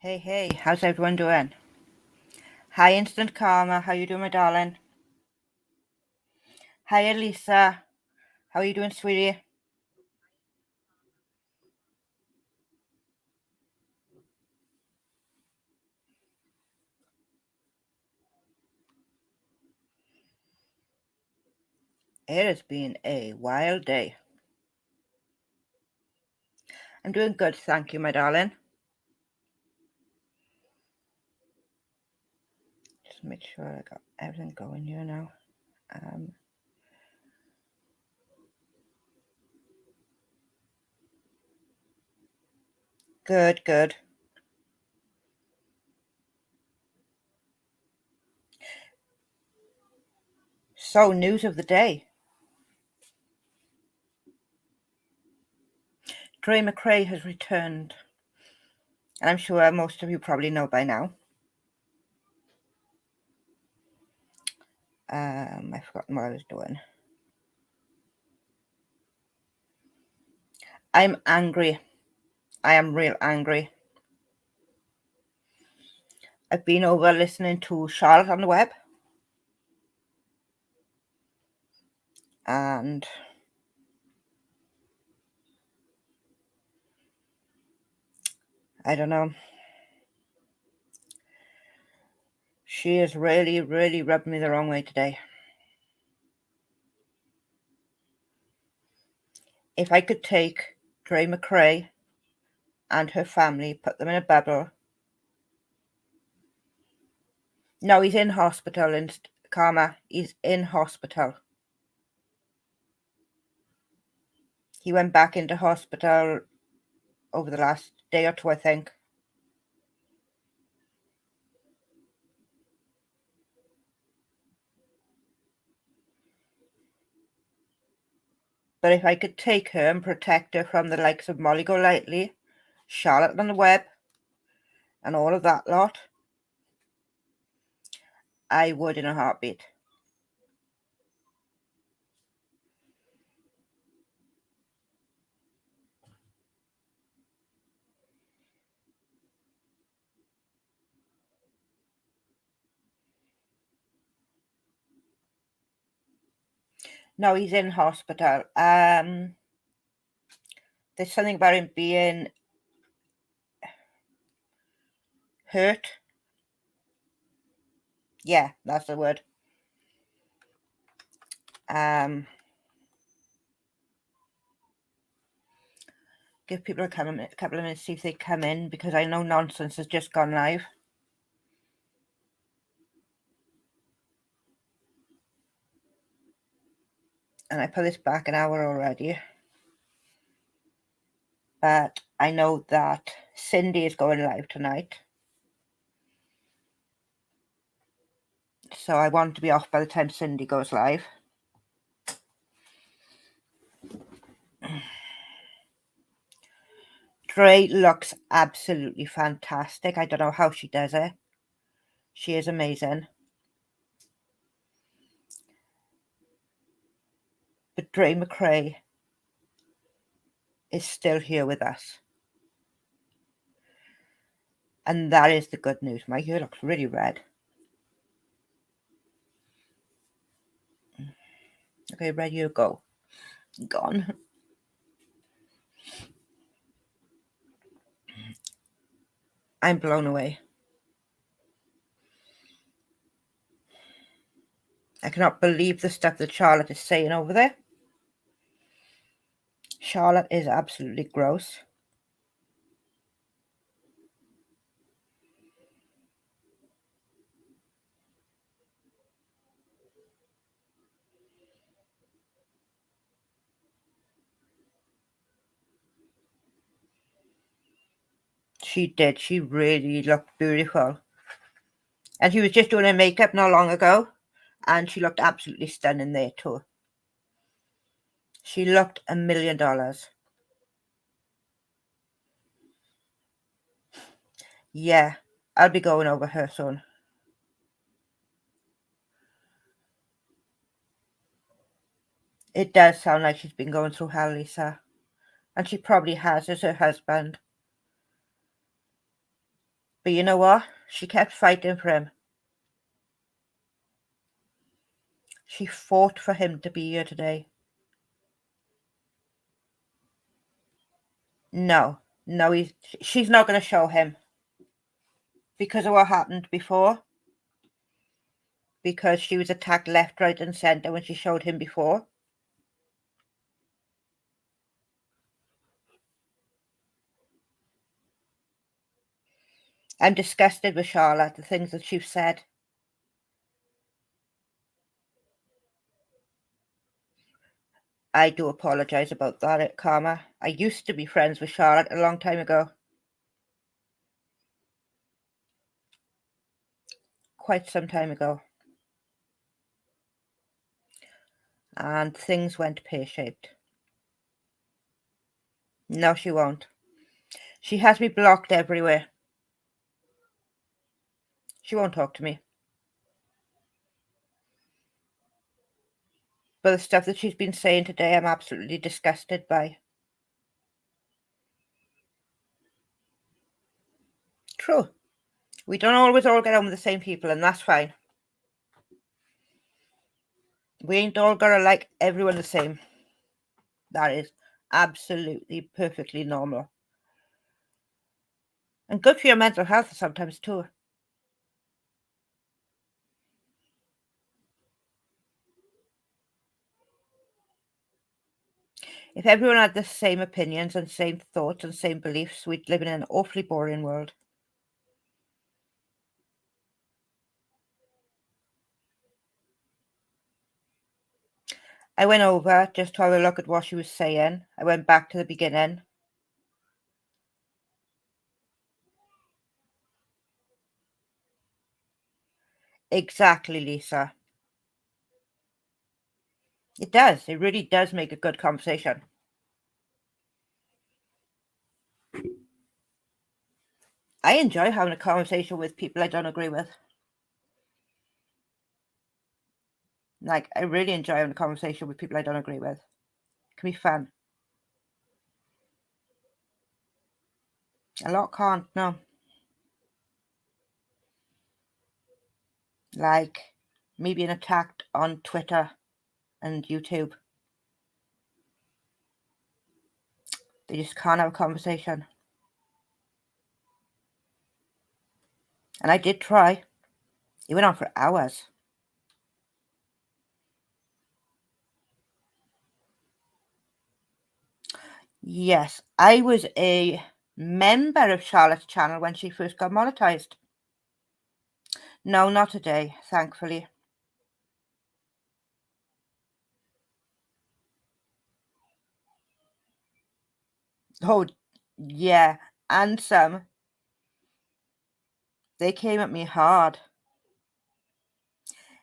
Hey, how's everyone doing? Hi, Instant Karma. How you doing, my darling? Hi, Elisa. How are you doing, sweetie? It has been a wild day. I'm doing good, thank you, my darling. Just make sure I got everything going here now. Good. So, news of the day. Dre McCray has returned. And I'm sure most of you probably know by now. I've forgotten what I was doing. I'm angry. I am real angry. I've been over listening to Charlotte on the web. And I don't know. She is really rubbed me the wrong way today. If I could take Dre McCray and her family, put them in a bubble. No, he's in hospital, in Karma. He's in hospital. He went back into hospital over the last day or two, I think. But if I could take her and protect her from the likes of Molly Golightly, Charlotte on the web, and all of that lot, I would in a heartbeat. No, he's in hospital. There's something about him being hurt. Yeah, that's the word. Give people a couple of minutes, see if they come in, because I know Nonsense has just gone live. And I put this back an hour already. But I know that Cindy is going live tonight. So I want to be off by the time Cindy goes live. Dre looks absolutely fantastic. I don't know how she does it. She is amazing. But Dre McCray is still here with us. And that is the good news. My hair looks really red. Okay, ready to go. Gone. I'm blown away. I cannot believe the stuff that Charlotte is saying over there. Charlotte is absolutely gross. She did. She really looked beautiful. And she was just doing her makeup not long ago. And she looked absolutely stunning there too. She looked $1 million. Yeah, I'll be going over her soon. It does sound like she's been going through hell, Lisa. And she probably has as her husband. But you know what? She kept fighting for him. She fought for him to be here today. No, she's not going to show him because of what happened before. Because she was attacked left, right, and centre when she showed him before. I'm disgusted with Charlotte, the things that she's said. I do apologise about that, Karma. I used to be friends with Charlotte a long time ago. Quite some time ago. And things went pear-shaped. No, she won't. She has me blocked everywhere. She won't talk to me. But the stuff that she's been saying today, I'm absolutely disgusted by. True. We don't always all get on with the same people, and that's fine. We ain't all gotta like everyone the same. That is absolutely perfectly normal. And good for your mental health sometimes too. If everyone had the same opinions and same thoughts and same beliefs, we'd live in an awfully boring world. I went over just to have a look at what she was saying. I went back to the beginning. Exactly, Lisa. It does. It really does make a good conversation. I enjoy having a conversation with people I don't agree with. Like, I really enjoy having a conversation with people I don't agree with. It can be fun. A lot can't, no. Like me being attacked on Twitter and YouTube. They just can't have a conversation. And I did try. It went on for hours. Yes, I was a member of Charlotte's channel when she first got monetized. No, not today, thankfully. Oh, yeah, and some. They came at me hard.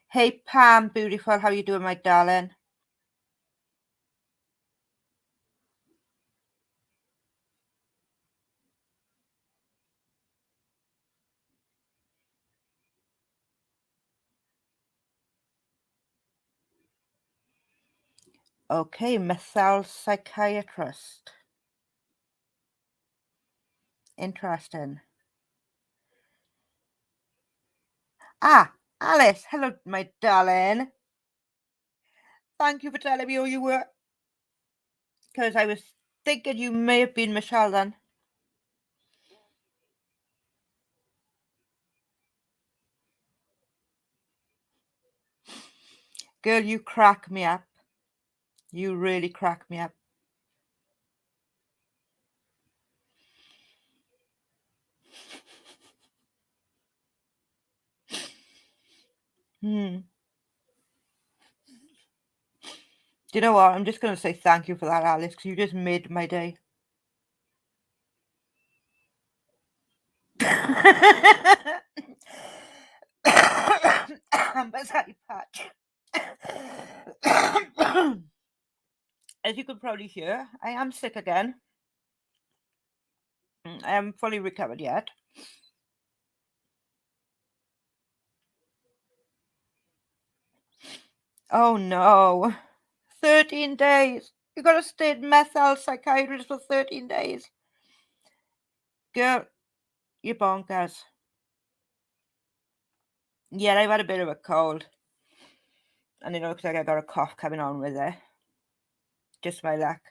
Hey, Pam, beautiful, how you doing, my darling? Okay, methyl psychiatrist. Interesting. Ah, Alice, hello, my darling. Thank you for telling me who you were. Because I was thinking you may have been Michelle then. Girl, you crack me up. You really crack me up. Do you know what? I'm just going to say thank you for that, Alice, because you just made my day. Sorry, Patch. As you could probably hear, I am sick again. I haven't fully recovered yet. Oh no. 13 days. You gotta stay at methyl psychiatrist for 13 days. Girl, You're bonkers. Yeah, I've had a bit of a cold. And it looks like I got a cough coming on with it. Just my luck.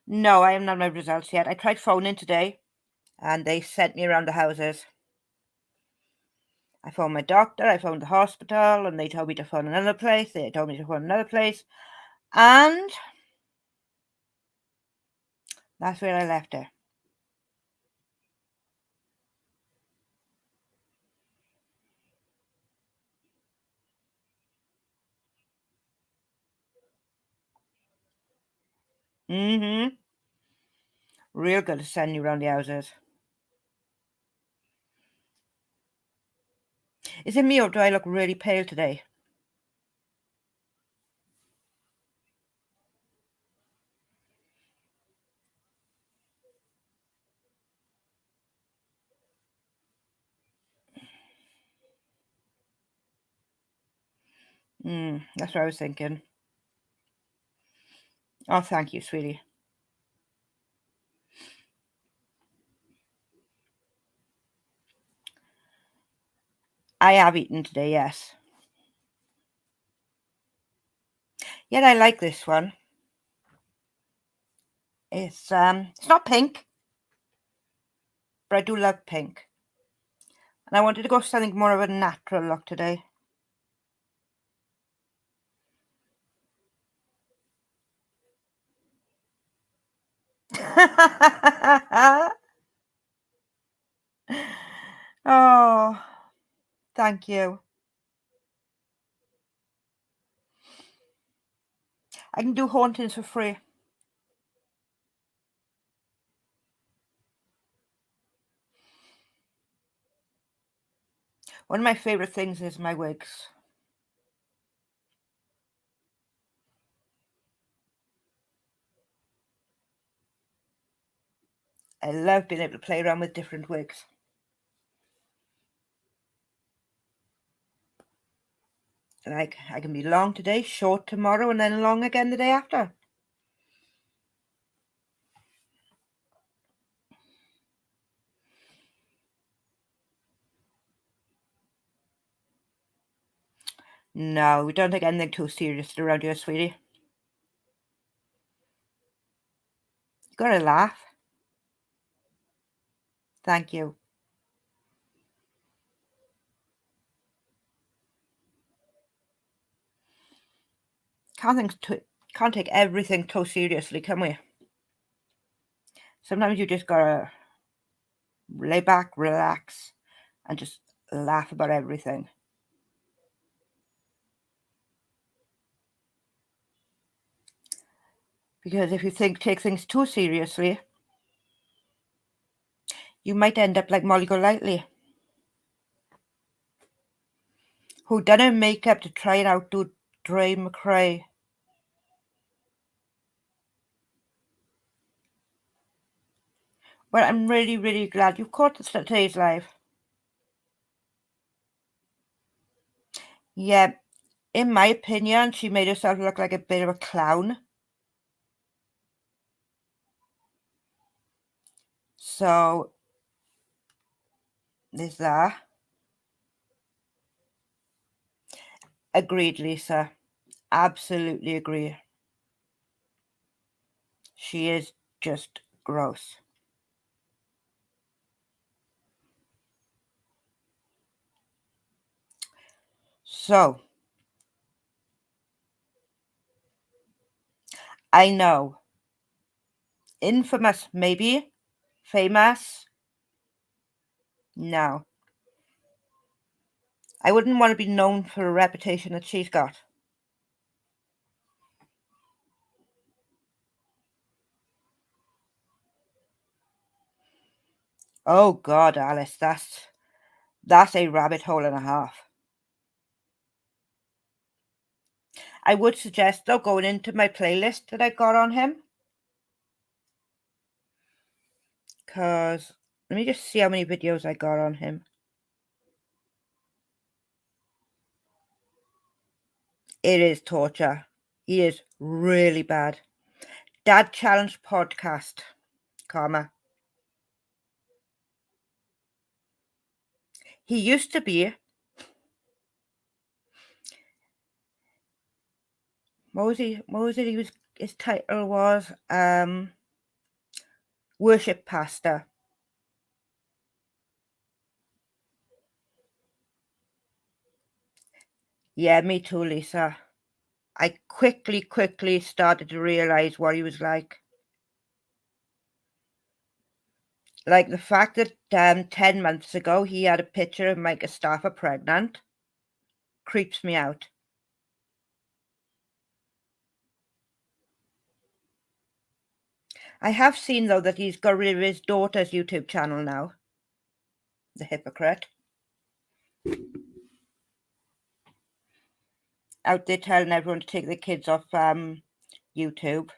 No, I haven't had my results yet. I tried phoning today and they sent me around the houses. I phoned my doctor, I phoned the hospital, and they told me to phone another place. They told me to phone another place. And that's where I left it. Mm-hmm. Real good to send you around the houses. Is it me or do I look really pale today? That's what I was thinking. Oh, thank you, sweetie. I have eaten today, yes. Yet I like this one. It's not pink, but I do love pink. And I wanted to go for something more of a natural look today. Oh, thank you. I can do hauntings for free. One of my favourite things is my wigs. I love being able to play around with different wigs. Like, I can be long today, short tomorrow, and then long again the day after. No, we don't take anything too serious around here, sweetie. You gotta laugh. Thank you. Can't take everything too seriously, can we? Sometimes you just gotta lay back, relax, and just laugh about everything. Because if you take things too seriously, you might end up like Molly Golightly, who done her makeup to try and outdo Dre McCray. Well, I'm really, really glad you caught today's live. Yeah, in my opinion, she made herself look like a bit of a clown. So, there's that. Agreed, Lisa. Absolutely agree. She is just gross. So, I know. Infamous, maybe. Famous? No. I wouldn't want to be known for a reputation that she's got. Oh God, Alice, that's a rabbit hole and a half. I would suggest though going into my playlist that I got on him. Cause let me just see how many videos I got on him. It is torture. He is Really bad. Dad Challenge podcast, Karma. He used to be, what was it? His title was worship pastor. Yeah, me too, Lisa. I quickly started to realise what he was like. Like the fact that 10 months ago he had a picture of Micah Stafford pregnant creeps me out. I have seen, though, that he's got rid of his daughter's YouTube channel now. The hypocrite. Out there telling everyone to take their kids off YouTube.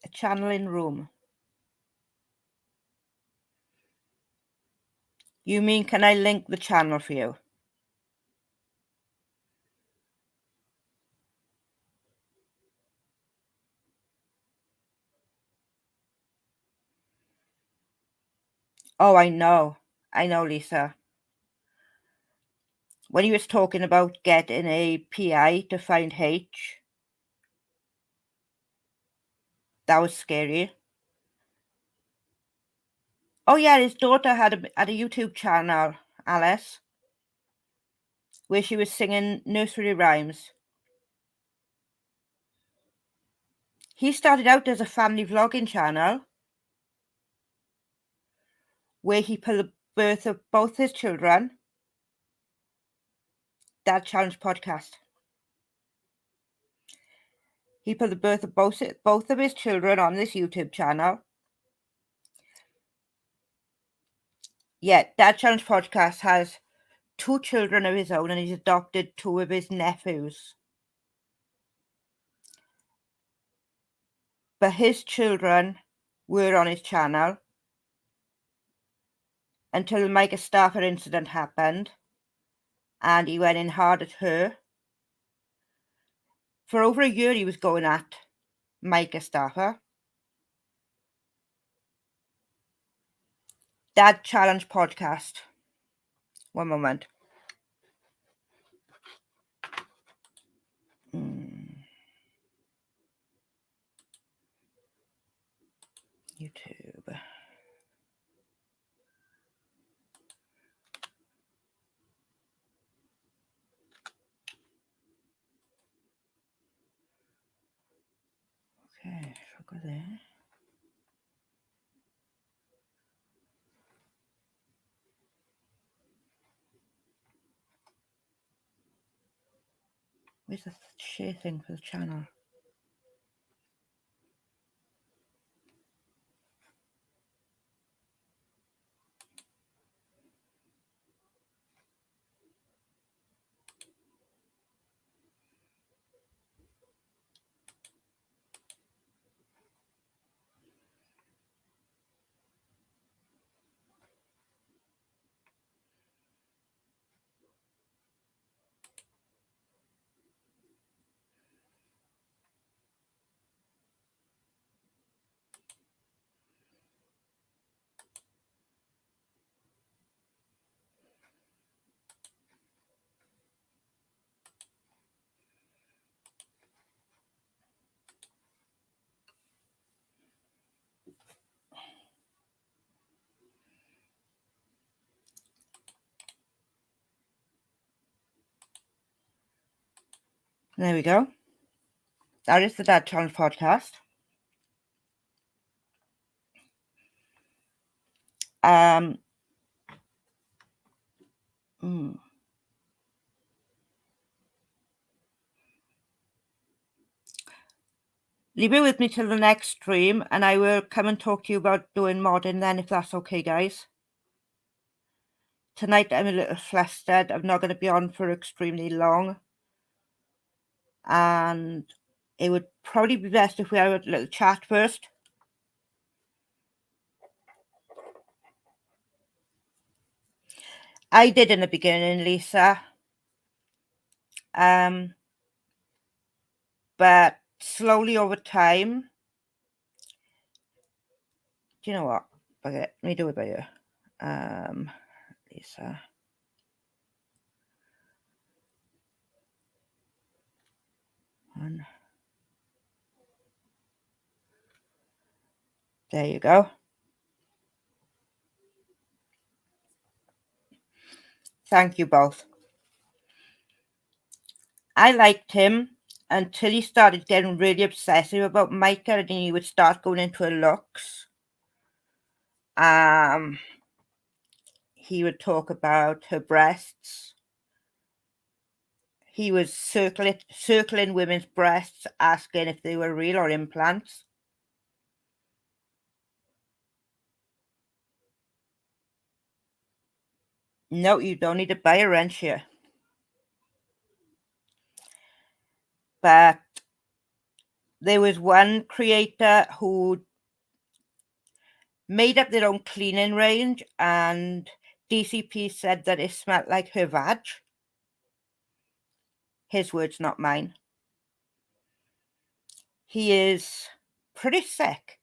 A channel in room. You mean, can I link the channel for you? Oh, I know, Lisa. When he was talking about getting a PI to find H, that was scary. Oh yeah, his daughter had a YouTube channel, Alice, where she was singing nursery rhymes. He started out as a family vlogging channel where he put the birth of both his children. Dad Challenge podcast. He put the birth of both of his children on this YouTube channel. Yeah, Dad Challenge podcast has 2 children of his own, and he's adopted 2 of his nephews. But his children were on his channel until the Micah Stafford incident happened, and he went in hard at her. For over a year, he was going at Micah Stafford. Dad Challenge podcast. One moment. YouTube. Okay, so go there. Where's the share thing for the channel? There we go. That is the Dad Challenge podcast. Leave it with me till the next stream, and I will come and talk to you about doing modding then, if that's okay, guys. Tonight I'm a little flustered. I'm not going to be on for extremely long. And it would probably be best if we have a little chat first. I did in the beginning, Lisa. But slowly over time, do you know what? Okay, let me do it by ear. Lisa. One. There you go. Thank you both. I liked him until he started getting really obsessive about Micah, and he would start going into her looks. He would talk about her breasts. He was circling women's breasts, asking if they were real or implants. No, you don't need to buy a wrench here. But there was one creator who made up their own cleaning range, and DCP said that it smelled like her vag. His words, not mine. He is pretty sick.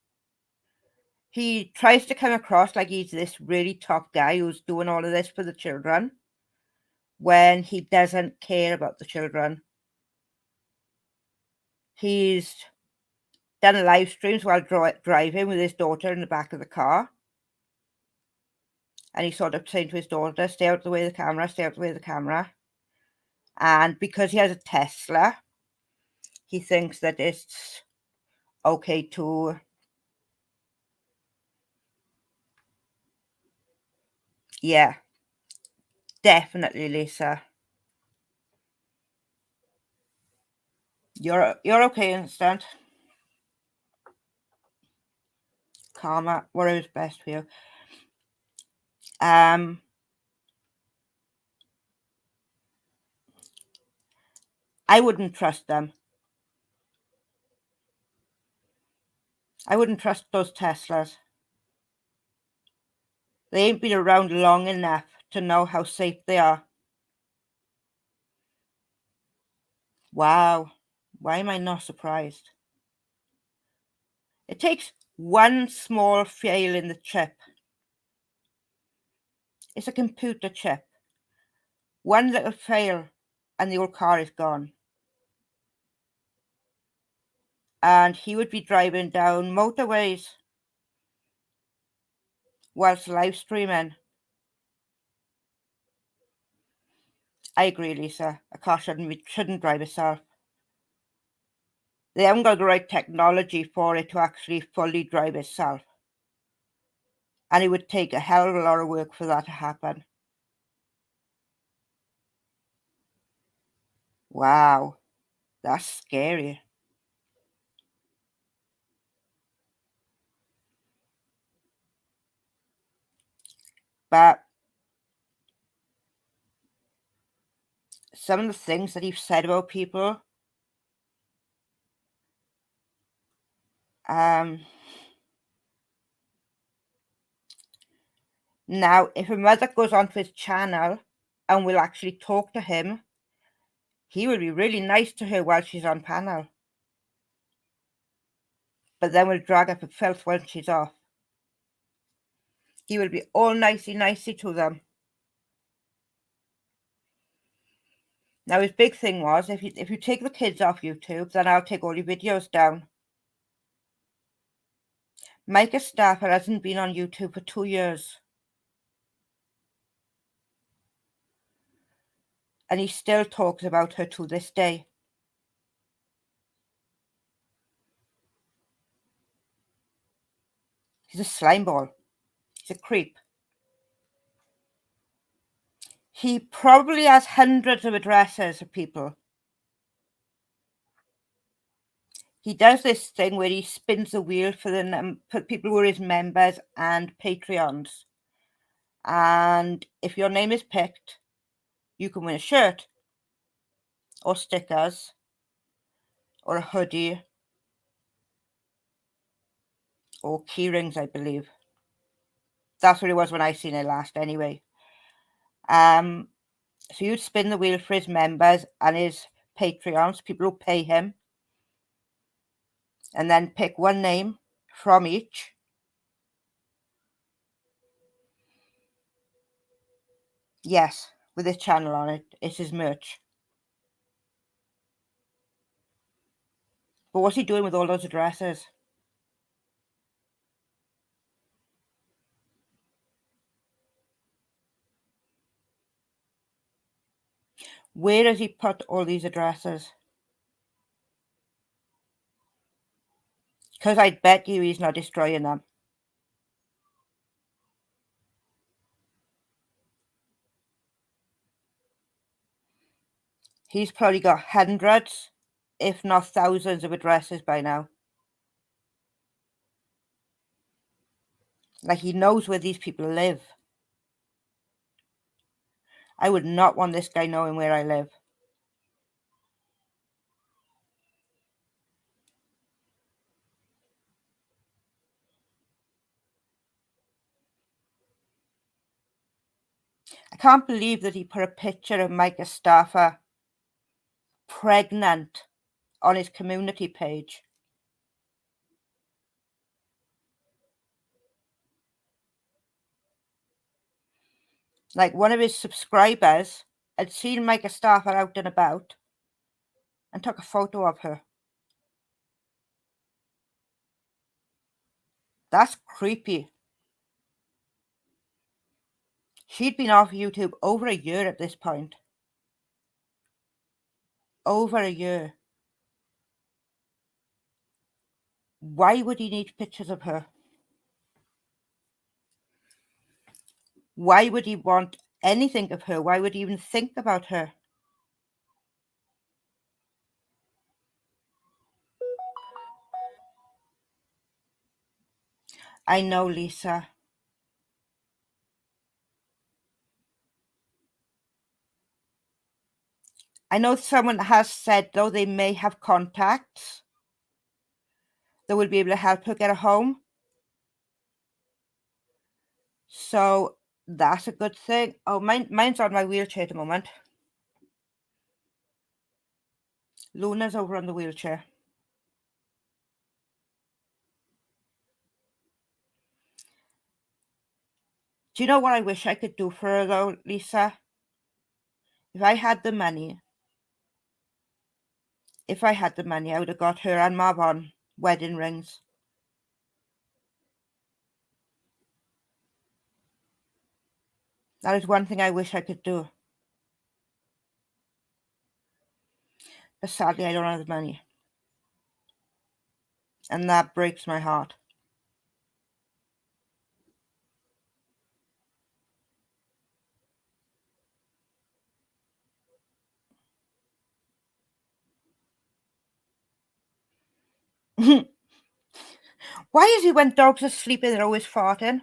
He tries to come across like he's this really top guy who's doing all of this for the children when he doesn't care about the children. He's done live streams while driving with his daughter in the back of the car. And he's sort of saying to his daughter, stay out of the way of the camera, stay out of the way of the camera. And because he has a Tesla, he thinks that it's okay to yeah, definitely, Lisa. You're okay, Instant. Karma, whatever's best for you. I wouldn't trust them. I wouldn't trust those Teslas. They ain't been around long enough to know how safe they are. Wow. Why am I not surprised? It takes one small fail in the chip. It's a computer chip. One little fail and the old car is gone. And he would be driving down motorways whilst live streaming. I agree, Lisa. A car shouldn't drive itself. They haven't got the right technology for it to actually fully drive itself. And it would take a hell of a lot of work for that to happen. Wow, that's scary. But some of the things that he's said about people, now, if a mother goes onto his channel and will actually talk to him, he will be really nice to her while she's on panel. But then will drag up a filth when she's off. He will be all nicey to them. Now, his big thing was, if you take the kids off YouTube, then I'll take all your videos down. Micah Stafford hasn't been on YouTube for 2 years. And he still talks about her to this day. He's a slimeball. He's a creep. He probably has hundreds of addresses of people. He does this thing where he spins the wheel for people who are his members and Patreons. And if your name is picked, you can win a shirt or stickers or a hoodie or key rings, I believe. That's what it was when I seen it last anyway. So you'd spin the wheel for his members and his Patreons, people who pay him, and then pick one name from each. Yes, with his channel on it. It's his merch. But what's he doing with all those addresses? Where has he put all these addresses? Because I'd bet you he's not destroying them. He's probably got hundreds, if not thousands, of addresses by now. Like, he knows where these people live. I would not want this guy knowing where I live. I can't believe that he put a picture of Micah Staffer pregnant on his community page. Like, one of his subscribers had seen Micah Staffer out and about and took a photo of her. That's creepy. She'd been off YouTube over a year at this point. Over a year. Why would he need pictures of her? Why would he want anything of her? Why would he even think about her? I know, Lisa. I know someone has said, though, they may have contacts that will be able to help her get a home. So that's a good thing. Oh, mine's on my wheelchair at the moment. Luna's over on the wheelchair. Do you know what I wish I could do for her, though, Lisa? If I had the money, I would have got her and Marvon wedding rings. That is one thing I wish I could do. But sadly, I don't have the money. And that breaks my heart. Why is it when dogs are sleeping, they're always farting?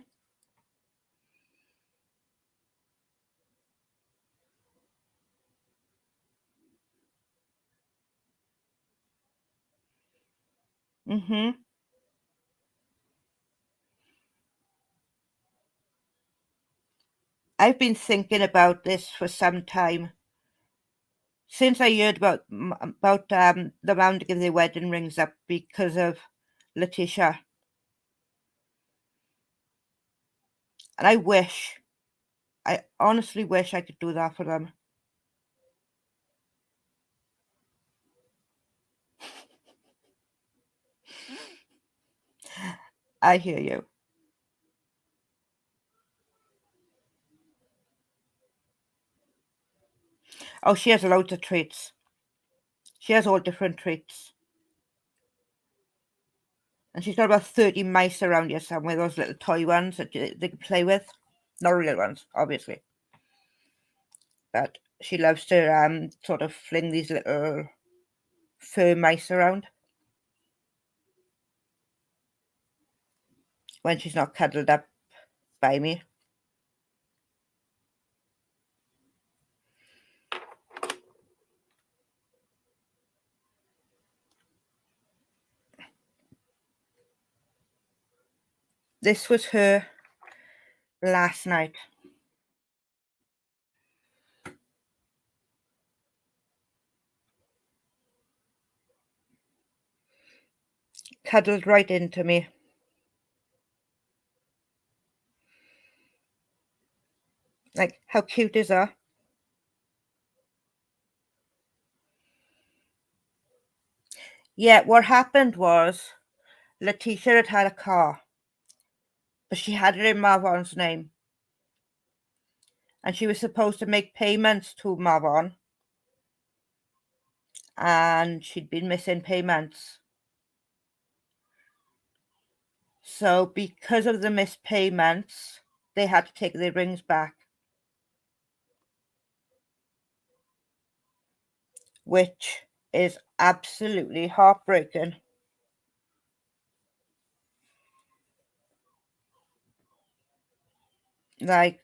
I've been thinking about this for some time. Since I heard about the man to give their wedding rings up because of Letitia. And I honestly wish I could do that for them. I hear you. Oh, she has loads of treats. She has all different treats. And she's got about 30 mice around here somewhere, those little toy ones that they can play with. Not real ones, obviously. But she loves to sort of fling these little fur mice around when she's not cuddled up by me. This was her last night. cuddled right into me. Like, how cute is that? Yeah, what happened was Letitia had a car, but she had it in Marvon's name. And she was supposed to make payments to Marvon, and she'd been missing payments. So because of the missed payments, they had to take their rings back, which is absolutely heartbreaking. Like,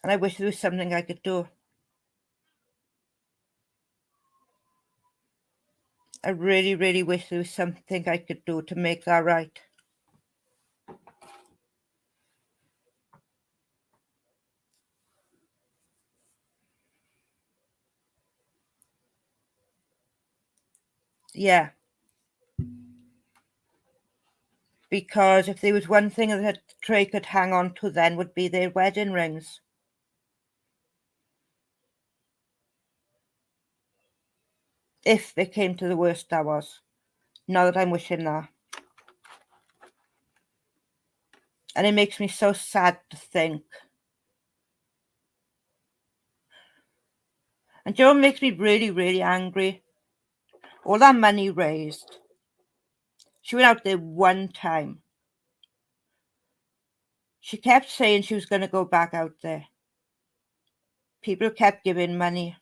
and I wish there was something I could do. I really, really wish there was something I could do to make that right. Yeah. Because if there was one thing that Trey could hang on to then would be their wedding rings. If it came to the worst, that was. Not that I'm wishing that. And it makes me so sad to think. And Joe makes me really, really angry. All that money raised. She went out there one time. She kept saying she was going to go back out there. People kept giving money.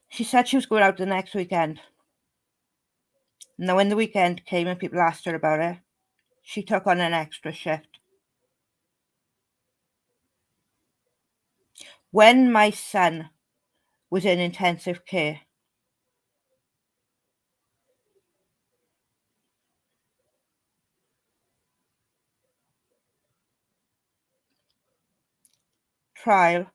She said she was going out the next weekend. Now, when the weekend came and people asked her about it, she took on an extra shift. When my son was in intensive care, trial,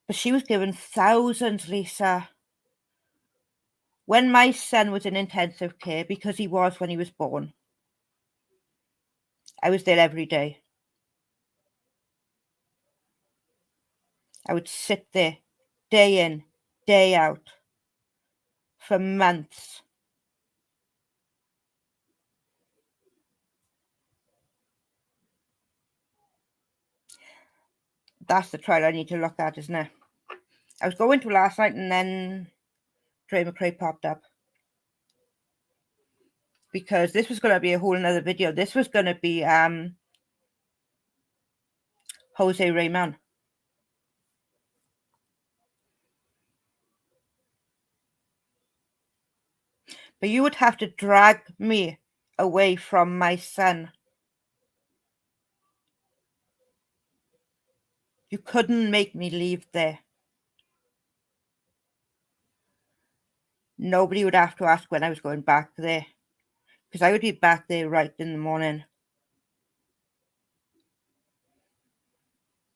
but she was given thousands, Lisa. When my son was in intensive care, because he was when he was born, I was there every day. I would sit there day in, day out for months. That's the trial I need to look at, isn't it? I was going to last night and then Dre McCray popped up. Because this was going to be a whole another video. This was going to be Jose Rayman. But you would have to drag me away from my son. You couldn't make me leave there. Nobody would have to ask when I was going back there. Because I would be back there right in the morning.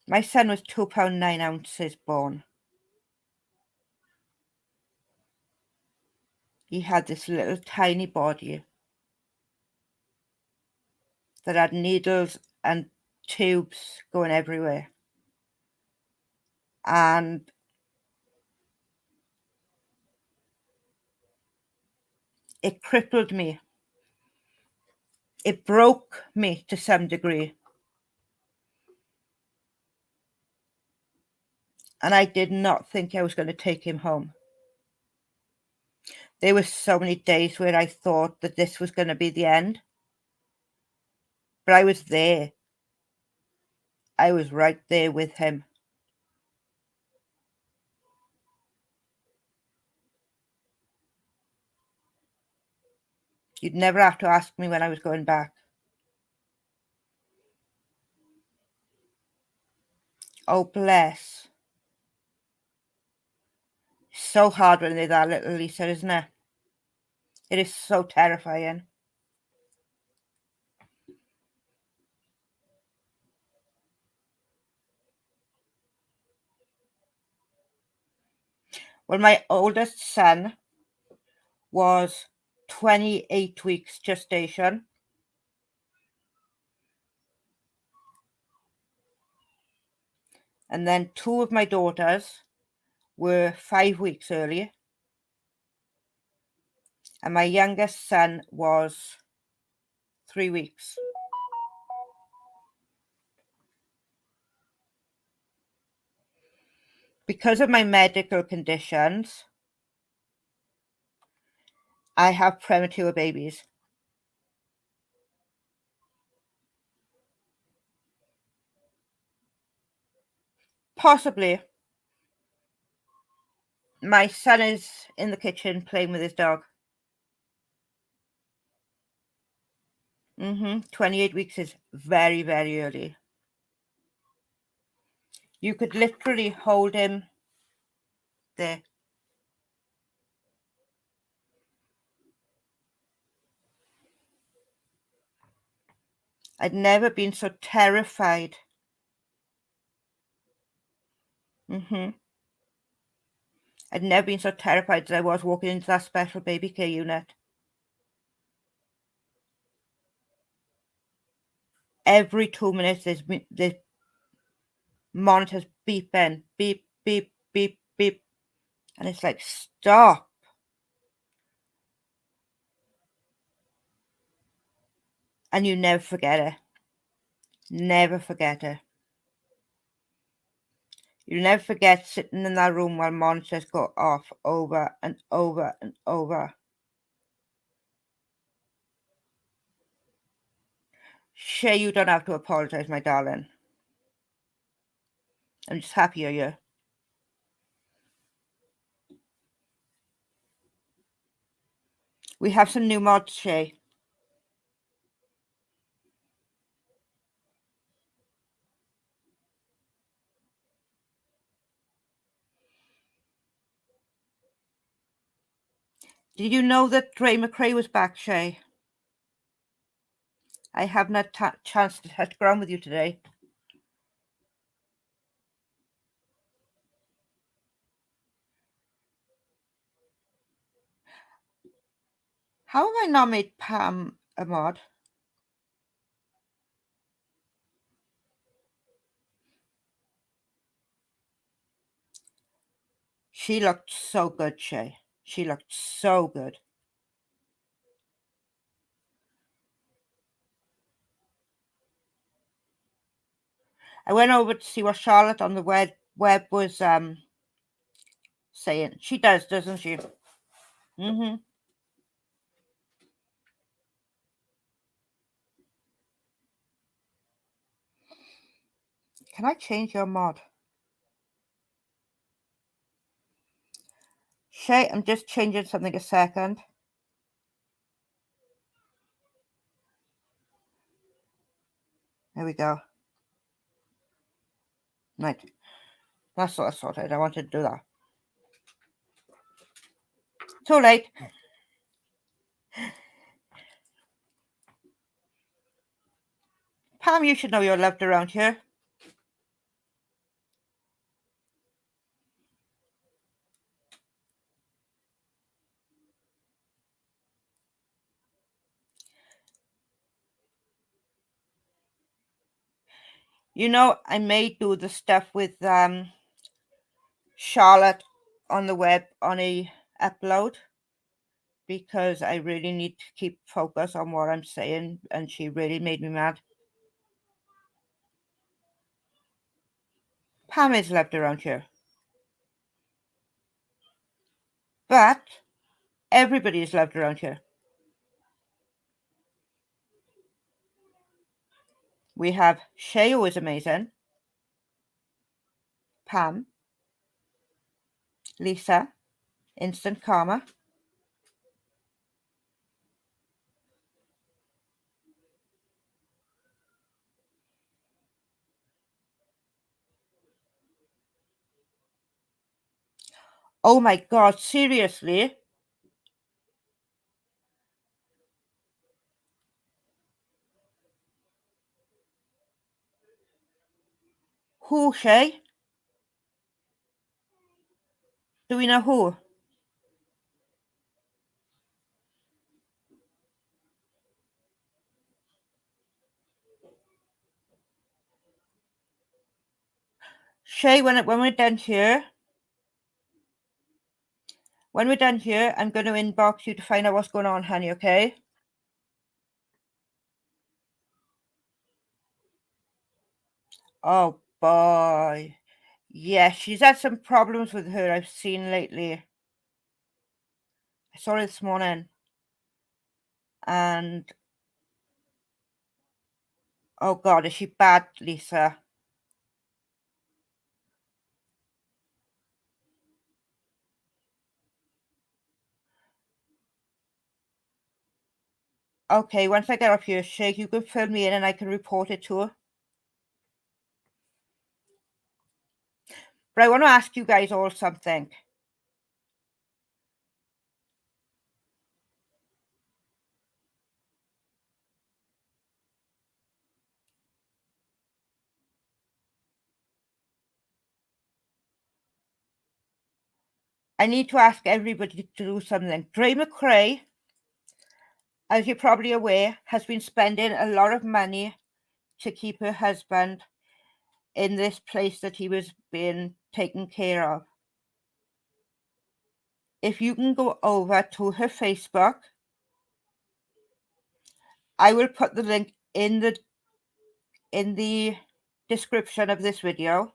My son was 2 pounds 9 ounces born. He had this little tiny body that had needles and tubes going everywhere. And it crippled me. It broke me to some degree. And I did not think I was going to take him home. There were so many days where I thought that this was going to be the end. But I was there. I was right there with him. You'd never have to ask me when I was going back. Oh, bless. So hard when they're that little, Lisa, isn't it? It is so terrifying. Well, my oldest son was 28 weeks gestation. And then two of my daughters were 5 weeks early. And my youngest son was 3 weeks. Because of my medical conditions, I have premature babies. Possibly. My son is in the kitchen playing with his dog. 28 weeks is very, very early. You could literally hold him there. I'd never been so terrified. I'd never been so terrified as I was walking into that special baby care unit. Every 2 minutes there's monitors beeping, beep, beep, beep, beep. And it's like, stop. And you never forget it. Never forget it. You never forget sitting in that room while monitors go off over and over and over. Sure, you don't have to apologize, my darling. I'm just happy you're here. We have some new mods, Shay. Did you know that Dre McCray was back, Shay? I haven't had chance to touch ground with you today. How have I not made Pam a mod? She looked so good, Shay. She looked so good. I went over to see what Charlotte on the web was saying. She does, doesn't she? Can I change your mod? Shay, I'm just changing something a second. There we go. Right. That's what I sorted. I wanted to do that. Too late. Pam, you should know you're loved around here. You know, I may do the stuff with Charlotte on the web on a upload because I really need to keep focus on what I'm saying, and she really made me mad. Pam is loved around here. But everybody is loved around here. We have Shay, who is amazing. Pam. Lisa. Instant Karma. Oh my God, seriously? Who, Shay? Do we know who? Shay, when we're done here, I'm going to inbox you to find out what's going on, honey, okay? Oh, boy. Yeah, she's had some problems with her I've seen lately. I saw her this morning. And, oh, God, is she bad, Lisa? Okay, once I get off here, Shay, you can fill me in and I can report it to her. But I want to ask you guys all something. I need to ask everybody to do something. Dre McCray, as you're probably aware, has been spending a lot of money to keep her husband in this place that he was being taken care of. If you can go over to her Facebook, I will put the link in the description of this video,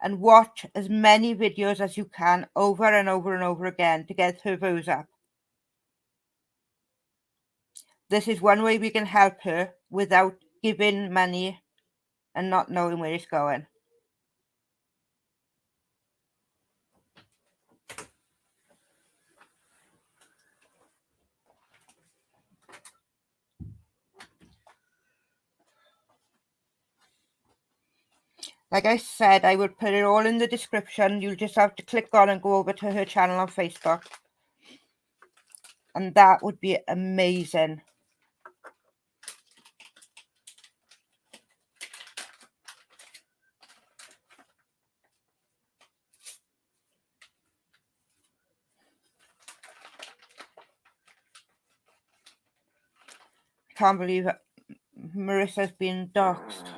and watch as many videos as you can over and over and over again to get her views up. This is one way we can help her without giving money and not knowing where it's going. Like I said, I will put it all in the description. You'll just have to click on and go over to her channel on Facebook. And that would be amazing. I can't believe it. Marissa's been doxxed.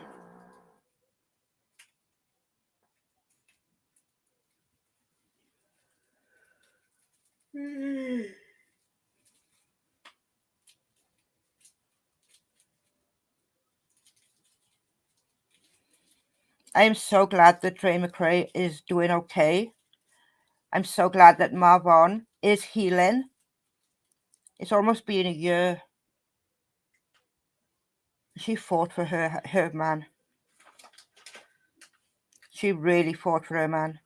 I am so glad that Dre McCray is doing okay. I'm so glad that Marvon is healing. It's almost been a year. She fought for her man. She really fought for her man.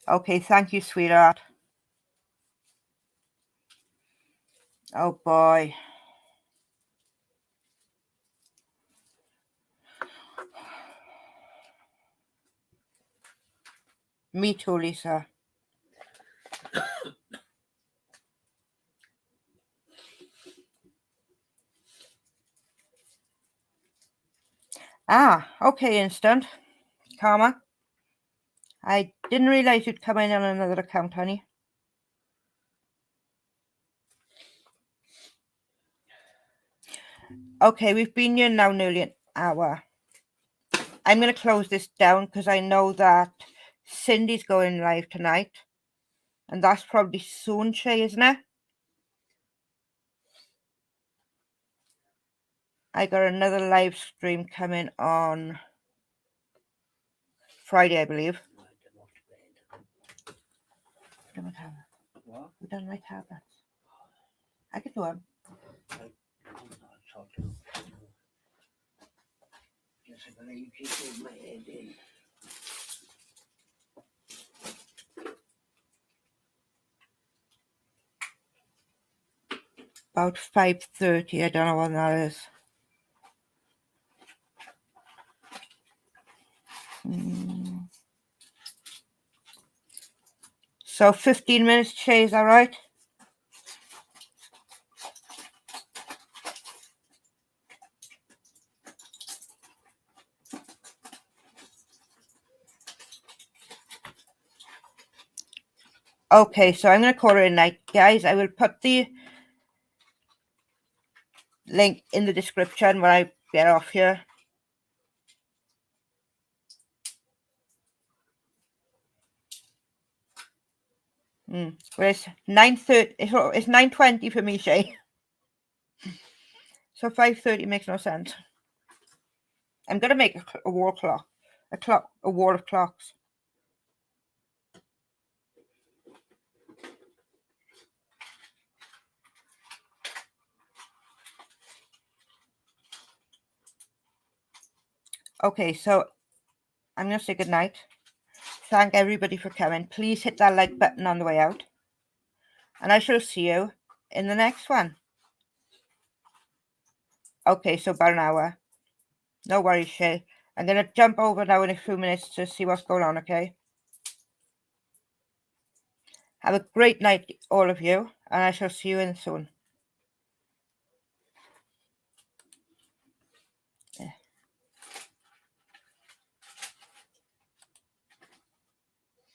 Okay, thank you, sweetheart. Oh boy. Me too, Lisa. Okay, Instant. Karma. I didn't realize you'd come in on another account, honey. Okay, we've been here now nearly an hour. I'm going to close this down because I know that Cindy's going live tonight. And that's probably soon, Shay, isn't it? I got another live stream coming on Friday, I believe. What? We don't like tablets. I could do them. About 5:30. I don't know what that is. So 15 minutes, Shay, is that right? Okay, so I'm going to call it a night, guys. I will put the link in the description when I get off here. Well, it's 9:30. It's 9:20 for me, Shay. So 5:30 makes no sense. I'm gonna make a wall clock, a wall of clocks. Okay, so I'm gonna say goodnight. Thank everybody for coming. Please hit that like button on the way out, and I shall see you in the next one. Okay, so about an hour. No worries, Shay. I'm gonna jump over now in a few minutes to see what's going on. Okay. Have a great night, all of you, and I shall see you in soon.